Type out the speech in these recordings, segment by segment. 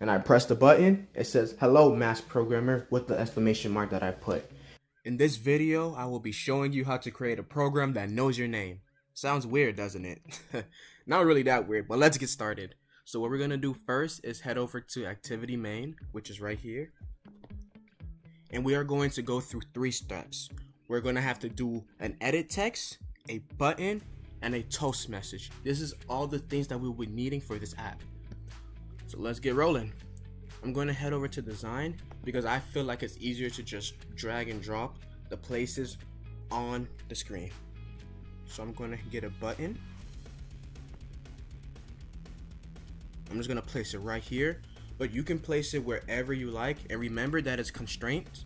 and I press the button, it says, "Hello, MaskedProgrammer," with the exclamation mark that I put. In this video, I will be showing you how to create a program that knows your name. Sounds weird, doesn't it? Not really that weird, but let's get started. So what we're gonna do first is head over to activity main, which is right here. And we are going to go through 3 steps. We're gonna have to do an edit text, a button, and a toast message. This is all the things that we'll be needing for this app. So let's get rolling. I'm going to head over to design because I feel like it's easier to just drag and drop the places on the screen. So I'm going to get a button. I'm just going to place it right here, but you can place it wherever you like. And remember that it's constraint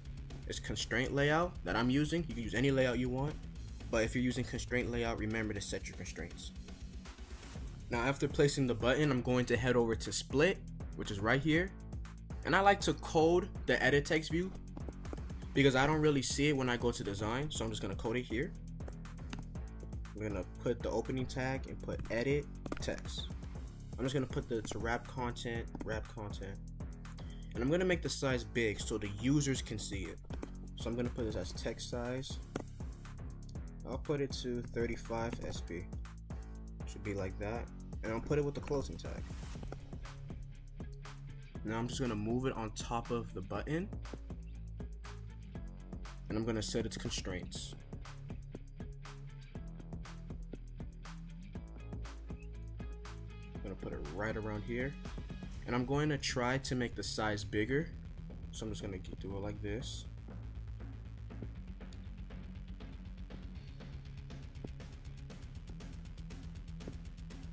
layout that I'm using. You can use any layout you want, but if you're using constraint layout, remember to set your constraints. Now after placing the button, I'm going to head over to split, which is right here. And I like to code the edit text view because I don't really see it when I go to design. So I'm just going to code it here. I'm going to put the opening tag and put edit text. I'm just going to put to wrap content. And I'm going to make the size big so the users can see it. So I'm going to put this as text size. I'll put it to 35 SP. Should be like that. And I'll put it with the closing tag. Now I'm just going to move it on top of the button. And I'm going to set its constraints. I'm going to put it right around here. And I'm going to try to make the size bigger. So I'm just going to do it like this.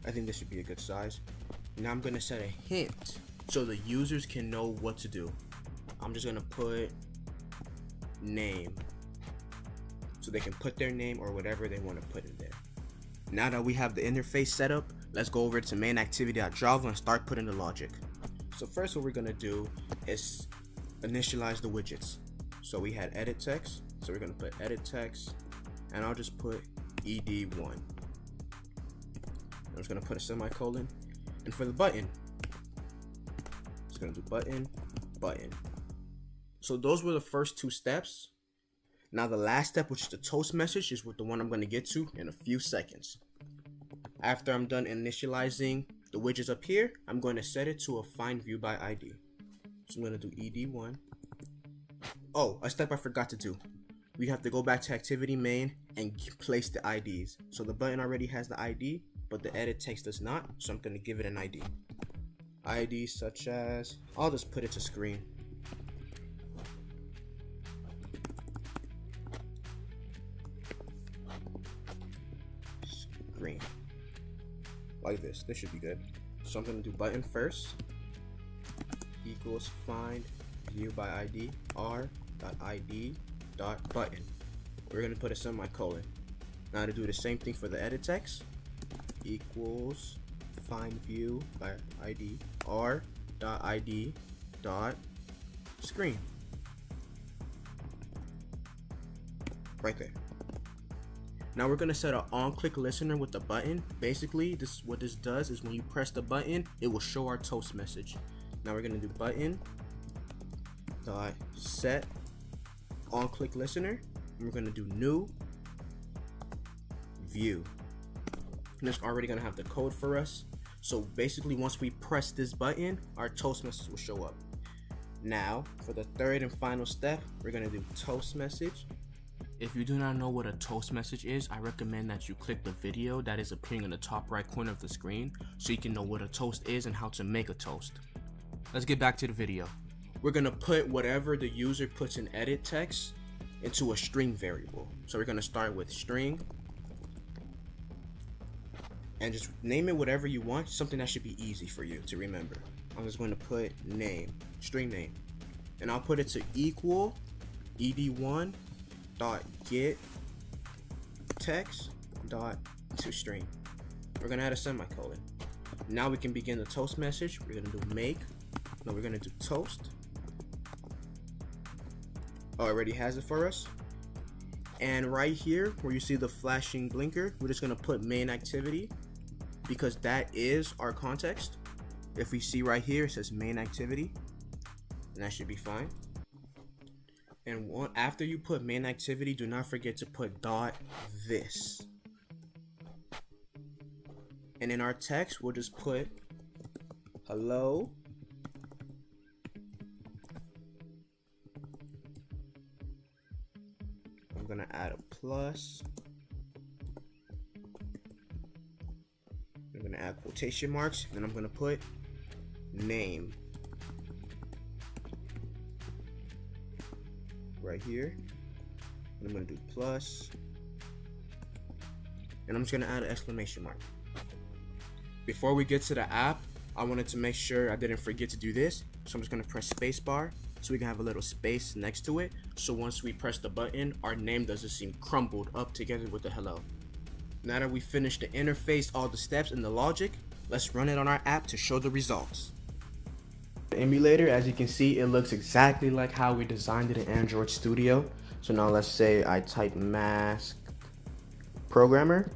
I think this should be a good size. Now I'm going to set a hint so the users can know what to do. I'm just going to put name so they can put their name or whatever they want to put in there. Now that we have the interface set up, let's go over to main activity.java and start putting the logic. So first what we're going to do is initialize the widgets. So we had edit text, so we're going to put edit text, and I'll just put ed1. I'm just going to put a semicolon, and for the button, it's going to do button. So those were the first 2 steps. Now the last step, which is the toast message, is the one I'm going to get to in a few seconds. After I'm done initializing the widgets up here, I'm going to set it to a find view by ID. So I'm going to do ed1. Oh, a step I forgot to do. We have to go back to activity main and place the IDs. So the button already has the ID, but the edit text does not, so I'm going to give it an ID. ID such as, I'll just put it to screen. Screen. Like this. This should be good. So I'm going to do button first. Equals find view by ID r.id.button. We're going to put a semicolon. Now to do the same thing for the edit text. Equals find view by ID r.id.screen. Right there. Now we're going to set an on-click listener with the button. Basically, what this does is when you press the button, it will show our toast message. Now we're going to do button dot set on-click listener, and we're going to do new view. And it's already going to have the code for us. So basically, once we press this button, our toast message will show up. Now for the third and final step, we're going to do toast message. If you do not know what a toast message is, I recommend that you click the video that is appearing in the top right corner of the screen so you can know what a toast is and how to make a toast. Let's get back to the video. We're going to put whatever the user puts in edit text into a string variable. So we're going to start with string and just name it whatever you want, something that should be easy for you to remember. I'm just going to put name, string name, and I'll put it to equal ed1 dot get text dot to string. We're going to add a semicolon. Now we can begin the toast message. We're going to do make. No, we're going to do toast. Oh, it already has it for us. And right here where you see the flashing blinker, we're just going to put main activity because that is our context. if we see right here, it says main activity, and that should be fine. And after you put main activity, do not forget to put .this. And in our text, we'll just put hello I'm gonna add a plus. I'm gonna add quotation marks, and I'm gonna put name right here. And I'm gonna do plus, and I'm just gonna add an exclamation mark. Before we get to the app, I wanted to make sure I didn't forget to do this, so I'm just gonna press spacebar so we can have a little space next to it, so once we press the button, our name doesn't seem crumbled up together with the hello. Now that we finished the interface, all the steps and the logic, let's run it on our app to show the results. The emulator, as you can see, it looks exactly like how we designed it in Android Studio. So now let's say I type MaskedProgrammer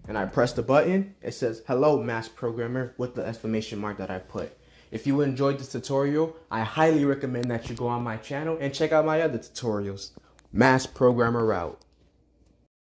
and I press the button. It says hello MaskedProgrammer with the exclamation mark that I put. If you enjoyed this tutorial, I highly recommend that you go on my channel and check out my other tutorials. MaskedProgrammer out.